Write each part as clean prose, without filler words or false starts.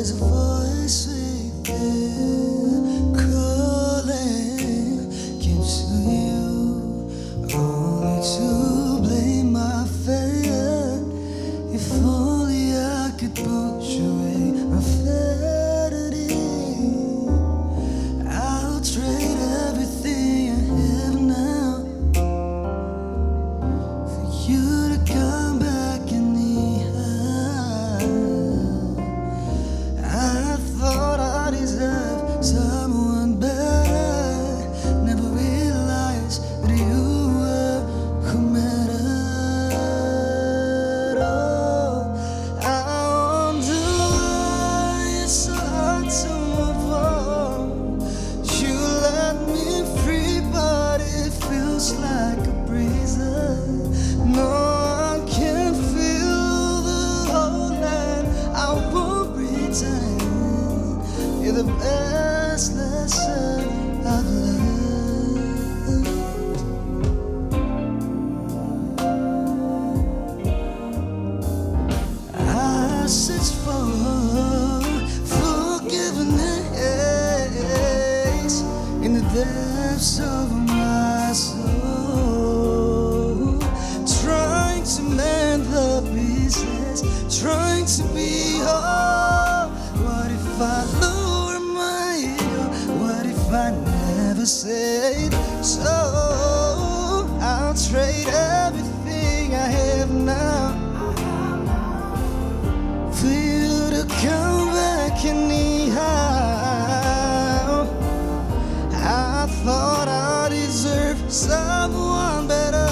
there's a voice within calling, gives to you only to blame my failure. If only I could push away my vanity, I'll trade everything I have now for you to come back anyhow. I thought I deserved someone better, never realized that you were who mattered. Oh, I wonder why it's so hard to move on. You let me free, but it feels like a prison. No one can feel the whole land. I won't pretend. You're the best lesson I've learned. I search for forgiveness in the depths of my soul, trying to mend the pieces, trying to be whole. What if I lower my ego? What if I never said so? I'll trade everything I have now for you to come back anyhow. I thought I deserved someone better,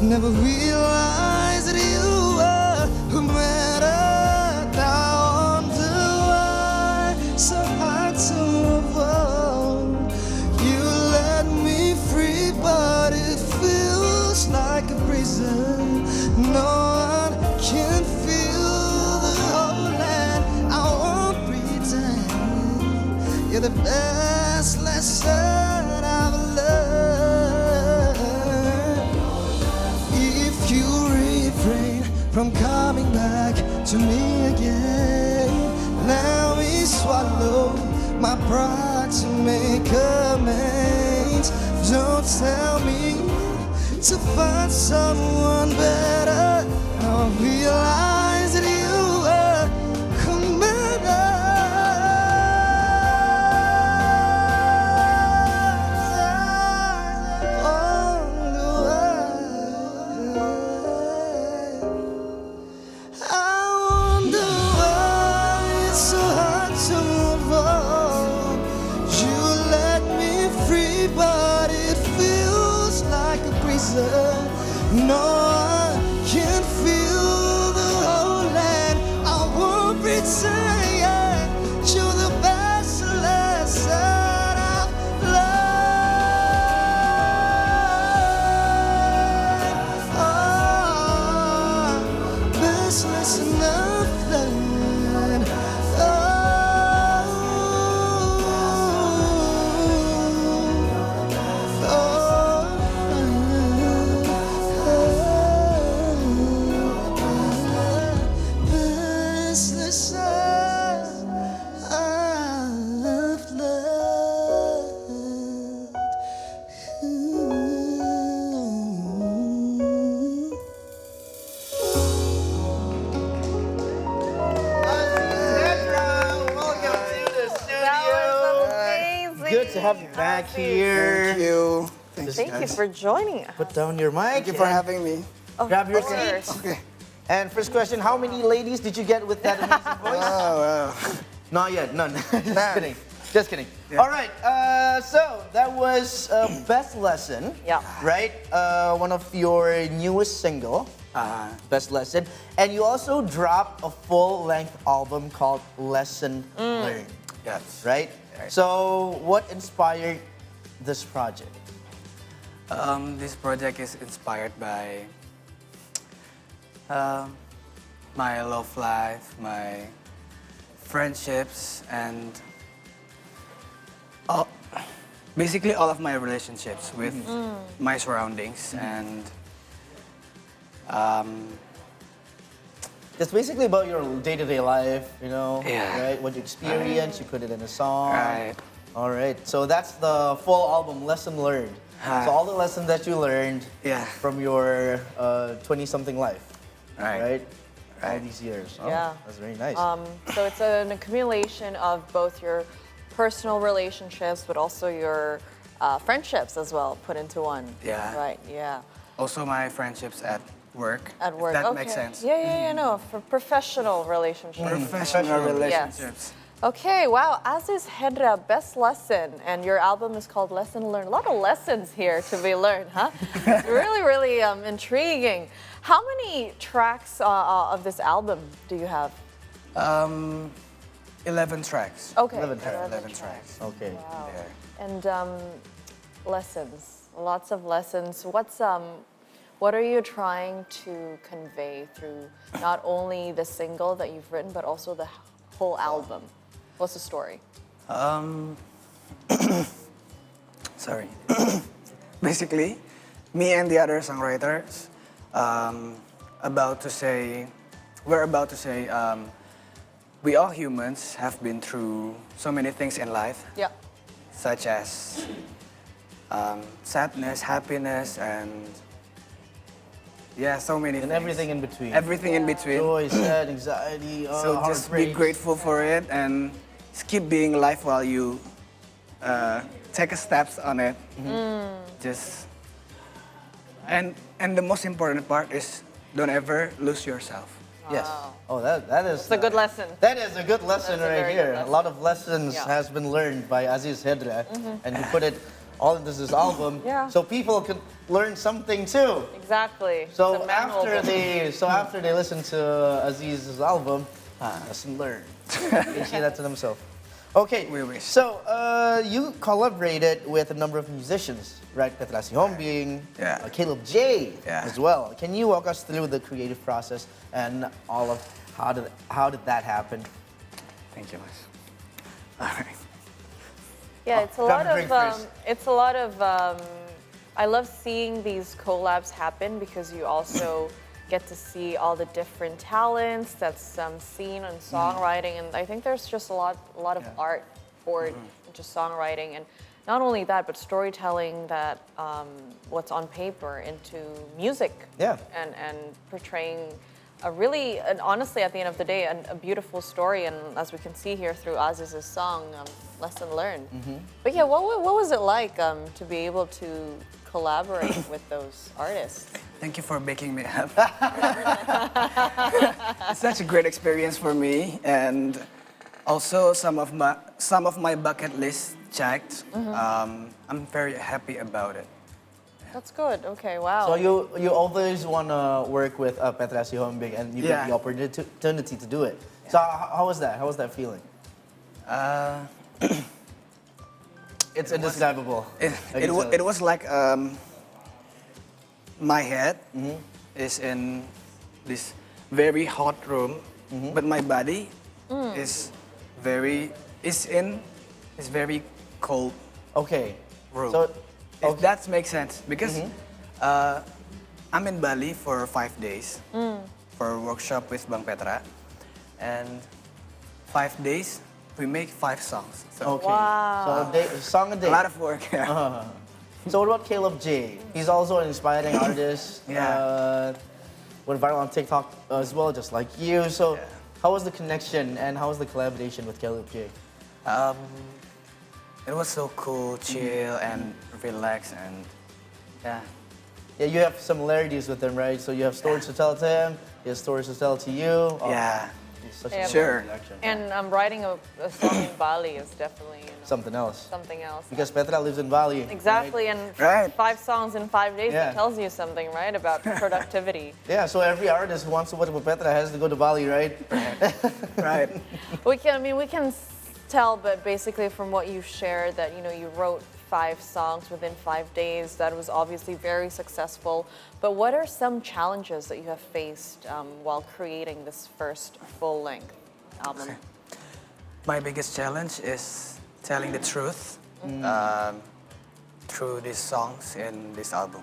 never realized that you were who mattered. I wonder why so hard to move on. You let me free, but it feels like a prison. No one can feel the whole land. I won't pretend. You're the best lesson I've learned. If you refrain from coming back to me again, let me swallow my pride to make amends. Don't tell me to find someone better. I'll realize that you were who mattered all the way. I wonder why it's so hard to move on. You let me free, but it feels like a prison. No one can feel the whole land. I won't pretend. You're the best lesson I've learned. Oh, best lesson I've learned. Best lesson I've learned. Welcome to the studio. That was amazing. Good to have you back here. Thank you. Thank you for joining us. Put down your mic. Thank you for having me. Of Grab your course. seat. Okay. And first question, how many ladies did you get with that amazing voice? Oh, wow. Not yet, none. Just None. kidding. Just kidding. Yeah. All right, so that was Best Lesson. Yeah. Right? One of your newest single, Best Lesson. And you also dropped a full-length album called Lesson Learned. Yes. Right? So what inspired this project? This project is inspired by my love life, my friendships, and basically all of my relationships with my surroundings. And It's basically about your day-to-day life, you know, Yeah. right? What you experience, you put it in a song. Right. All right. So that's the full album, Lesson Learned. Right. So all the lessons that you learned Yeah. from your 20-something life, Right. right? All Right. these years. Oh, Yeah. That's very nice. So it's an accumulation of both your personal relationships, but also your friendships as well, put into one. Yeah. Right. Yeah. Also, my friendships at work. At if work. that Okay. makes sense. Yeah. No, for professional relationships. Professional relationships. Okay, wow, Aziz Hedra, best lesson, and your album is called Lesson Learned. A lot of lessons here to be learned, huh? It's really intriguing. How many tracks of this album do you have? 11 tracks. Okay, 11 tracks. 11 tracks. Okay. Wow. There. And lessons, lots of lessons. What are you trying to convey through not only the single that you've written, but also the whole album? What's the story? Sorry. Basically, me and the other songwriters we're about to say, we all humans have been through so many things in life, Yeah. such as sadness, happiness, and yeah, so many And things. everything in between. Everything in between. Joy, sad, anxiety, So just be heartbreak. grateful for it and just keep being alive while you take a steps on it. Just and the most important part is don't ever lose yourself. Yes. Wow. Oh, that is. It's a good lesson. That is a good lesson That's a right very here. good lesson. A lot of lessons Yeah. has been learned by Aziz Hedra, and he put it all into this album, Yeah. so people could learn something too. Exactly. So It's a manual after they listen to Aziz's album, lesson learned. They say that to themselves. Okay. We wish. So you collaborated with a number of musicians, right? Petra Sihombing, Yeah. Caleb J Yeah. as well. Can you walk us through the creative process and all of how did that happen? Thank you, Mas. All right. Yeah, it's a grab lot a drink of. first. It's a lot of. I love seeing these collabs happen because you also get to see all the different talents that's seen in songwriting, and I think there's just a lot of art poured into songwriting, and not only that, but storytelling that what's on paper into music. Yeah. And portraying a really, and honestly, at the end of the day, a beautiful story. And as we can see here through Aziz's song, Lesson Learned. But yeah, what was it like to be able to collaborate with those artists? Thank you for making me up. It's such a great experience for me, and also some of my bucket list checked. I'm very happy about it. That's good. Okay, wow. So you always want to work with Petra Sihombing, and you get Yeah. the opportunity to do it. So how was that? How was that feeling? It's indescribable. It was like my head is in this very hot room, but my body is very cold Okay. room. So If that makes sense, because I'm in Bali for 5 days for a workshop with Bang Petra, and 5 days we make 5 songs. So okay. So a song a day. a lot of work. Yeah. So what about Caleb J? He's also an inspiring artist. Yeah. Went viral on TikTok as well, just like you. So Yeah. how was the connection and how was the collaboration with Caleb J? It was so cool, chill, and relax, and yeah. Yeah, you have similarities with him, right? So you have stories to tell to him, he has stories to tell to you. Oh, Yeah. it's such Yeah, a Sure. connection. And writing a song in Bali is definitely Something else. something else. Because Petra lives in Bali. right? Exactly, and Right. 5 songs in 5 days, Yeah. that tells you something, right, about productivity. Yeah, so every artist who wants to work with Petra has to go to Bali, right? Right. We can tell, but basically from what you shared, that you wrote 5 songs within 5 days. That was obviously very successful. But what are some challenges that you have faced while creating this first full-length album? My biggest challenge is telling the truth through these songs in this album.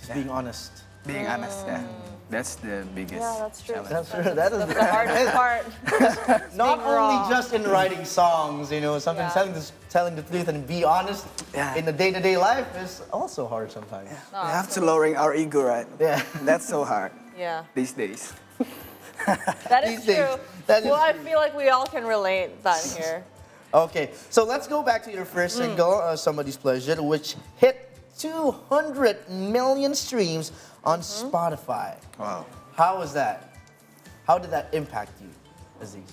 Just being honest. Being honest, yeah. That's the biggest Yeah, that's true. challenge. That's true. That is The hardest part. not being only raw. just in writing songs, you know, sometimes Yeah. telling the truth and be honest Yeah. in the day-to-day life is also hard sometimes. No, We have to lowering our ego, right? Yeah. That's so hard Yeah, these days. that is These days, true. that is Well, I true. feel like we all can relate that here. Okay, so let's go back to your first single, Somebody's Pleasure, which hit 200 million streams on Spotify. Wow. How was that? How did that impact you, Aziz?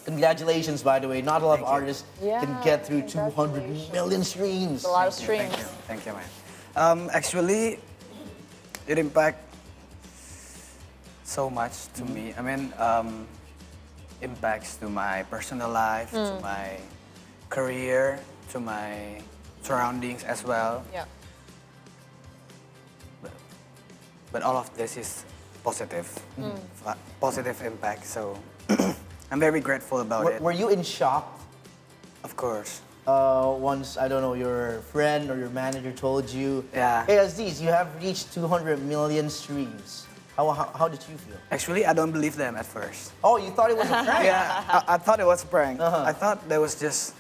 Congratulations, by the way. Not a lot of artists can Yeah, get through 200 congratulations. million streams. A lot of streams. Thank you, man. Actually, it impact so much to me. I mean, impacts to my personal life, to my career, to my surroundings as well. Yeah. But all of this is positive, positive impact. So I'm very grateful about it. Were you in shock Of course. once, I don't know, your friend or your manager told you, Yeah. hey Aziz, you have reached 200 million streams. How did you feel? Actually, I don't believe them at first. Oh, you thought it was a prank? Yeah, I thought it was a prank. Uh-huh. I thought there was just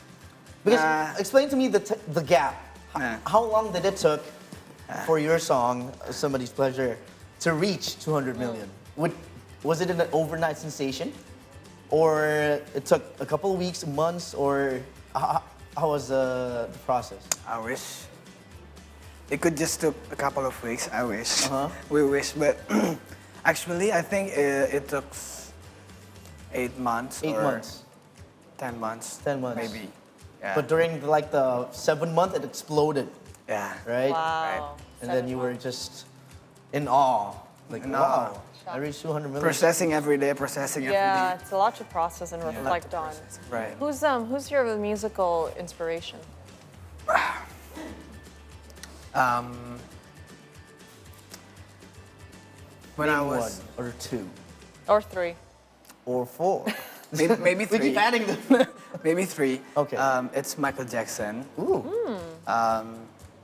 Because explain to me the gap. Yeah. How long did it took for your song, Somebody's Pleasure, to reach 200 million? Was it an overnight sensation? Or it took a couple of weeks, months, or how was the process? I wish it could just took a couple of weeks. I wish. Uh-huh. We wish, but actually, I think it took 8 months. 8 or months. 10 months. 10 months. Maybe. Yeah. But during the 7th month, it exploded, yeah. right? Wow. And then you were just in awe. Like, In wow, awe. I reached 200 million. Processing every day, processing every Yeah, day. it's a lot to process and reflect on. Right. Who's your musical inspiration? When Name I was one or two Or three? or four. maybe We three. keep adding them. Maybe three. Okay. It's Michael Jackson, Ooh.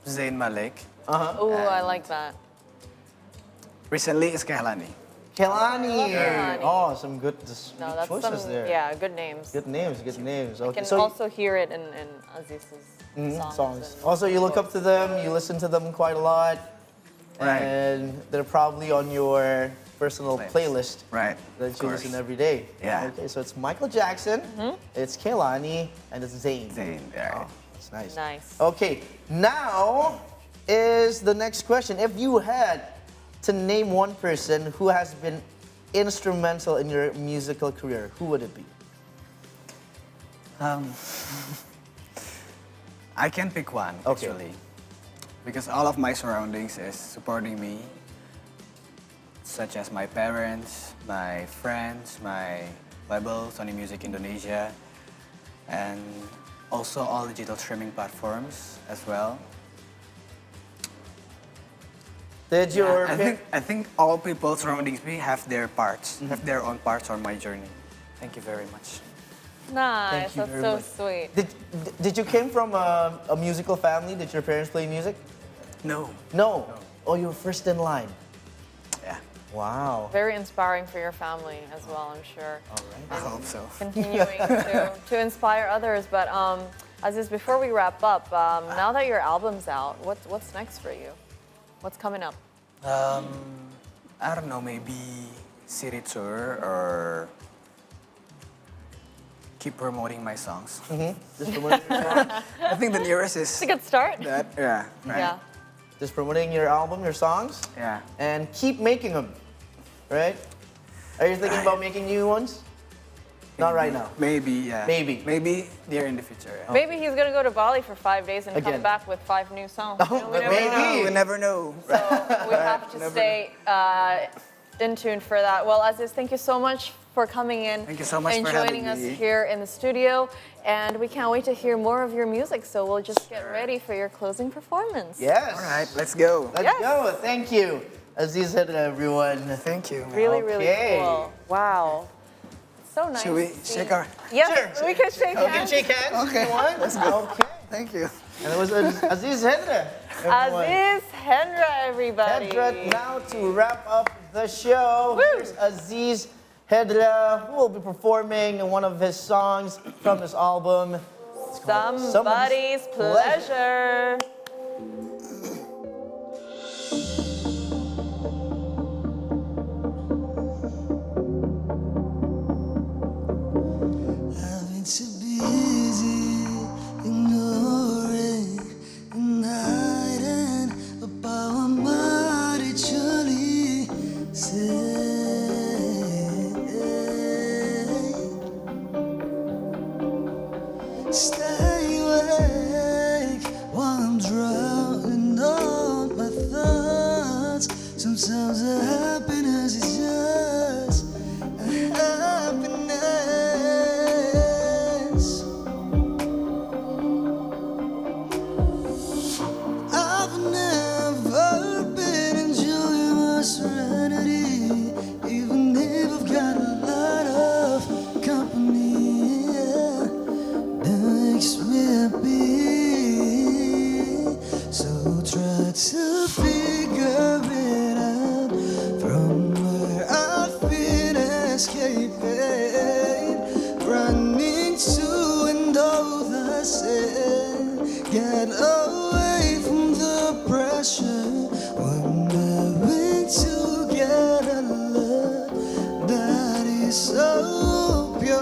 Zayn Malik. Oh, I like that. Recently, it's Kehlani. Kelani. Kehlani. Oh, some good No, that's choices some there. yeah, good names. Good names, good names. I Okay, can so also hear it in Aziz's songs. and Also, you look up to them, you listen to them quite a lot. Right. And they're probably on your personal playlist Right. that of you course. listen every day. Yeah. Okay, so it's Michael Jackson, it's Kehlani, and it's Zayn. Zayn, yeah. Oh, that's nice. Nice. Okay, now is the next question. If you had to name one person who has been instrumental in your musical career, who would it be? I can pick one, Okay. actually. Because all of my surroundings is supporting me, such as my parents, my friends, my label, Sony Music Indonesia, and also all digital streaming platforms as well. Did your I think all people surrounding me have their parts, have their own parts on my journey. Thank you very much. Nice. Thank you That's very so much. sweet. did you came from a musical family? Did your parents play music? No. No. Oh, you were first in line. Yeah. Wow. Very inspiring for your family as well, I'm sure. All right. I hope so. Continuing to inspire others. But Aziz, before we wrap up, now that your album's out, what's next for you? What's coming up? I don't know, maybe city tour or keep promoting my songs. Just promoting, I think the nearest is It's a good start. that. Yeah. Right. Yeah. just promoting your album, your songs, Yeah. and keep making them. Right? Are you thinking about making new ones? Not right now. Maybe, yeah. Maybe. Maybe near in the future. Yeah. Maybe he's gonna go to Bali for 5 days and Again. come back with 5 new songs. Oh, You know, we never maybe. know. We never know. So we have to Never stay in tune for that. Well, Aziz, thank you so much for coming in Thank you so much and for joining having us me. here in the studio. And we can't wait to hear more of your music. So we'll just get ready for your closing performance. Yes. All right, let's go. Let's Yes. go. Thank you. Aziz Hedra, everyone. Thank you. Really, really Okay. cool. Wow. So nice. Should we to see. shake our? Yes, Sure. we can shake We can hands. shake hands. Okay. If you want. Let's go. Okay. Thank you. And it was Aziz Hedra. everyone. Aziz Hedra, everybody. Hedra, now to wrap up the show, Woo! here's Aziz Hedra, who will be performing one of his songs from his album. Somebody's pleasure. I've been too busy ignoring and hiding about what might actually say. Stay awake while I'm drowning on my thoughts. Sometimes the happiness is just a happiness. I've never been enjoying my serenity, even if I've got a lot of company. Yeah, that makes me happy. So try to figure it out from where I've been escaping, running to and over the sand. Get away from the pressure, wondering to get a love that is so pure.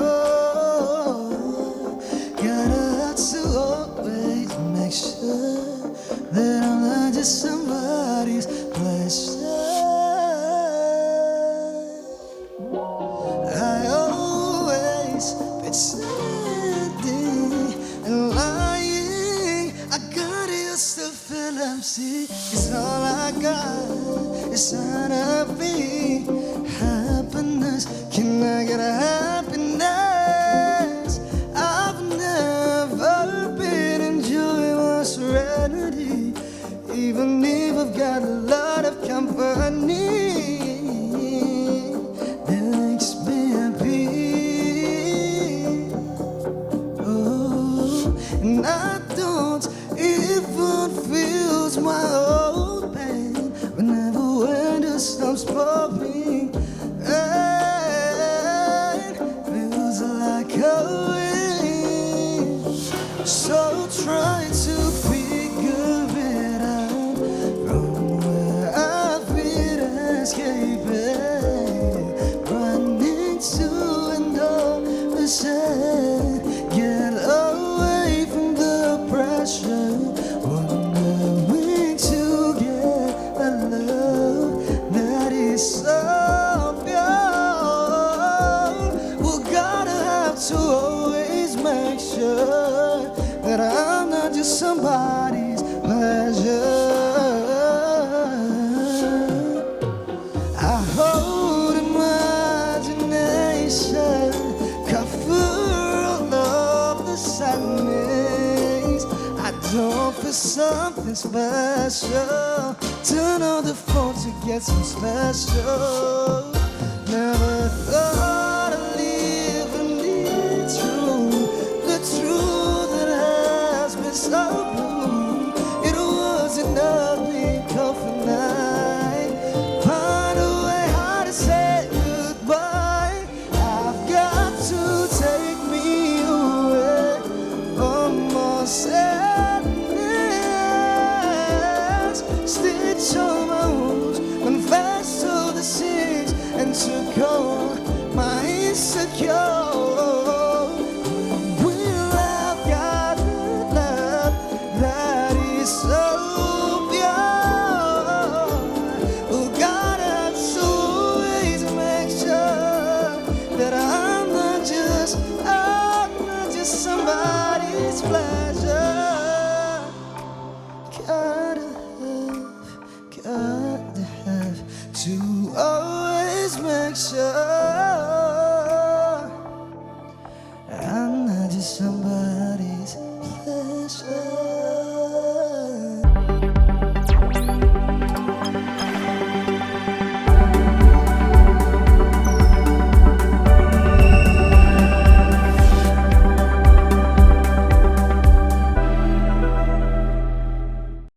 Gotta have to always make sure that I'm not just somebody's pleasure. I always pretending and lying. I got used to feel empty. It's all I got. It's not happy. Happiness. Can I get a happiness? I've never been enjoying my serenity, even if I've got a lot of company. That makes me happy. Oh, and I don't even feel my old pain whenever winter stops pouring. It feels like a wind. So try to figure it out from where I've been escaping, running to and over sand. Get away from the pressure, wondering to get a love that is so pure. Well, gotta have to always make sure that I'm not just somebody's pleasure. I hold imagination, cover all of the sadness. I don't feel something special. Turn on the phone to get some special. Never thought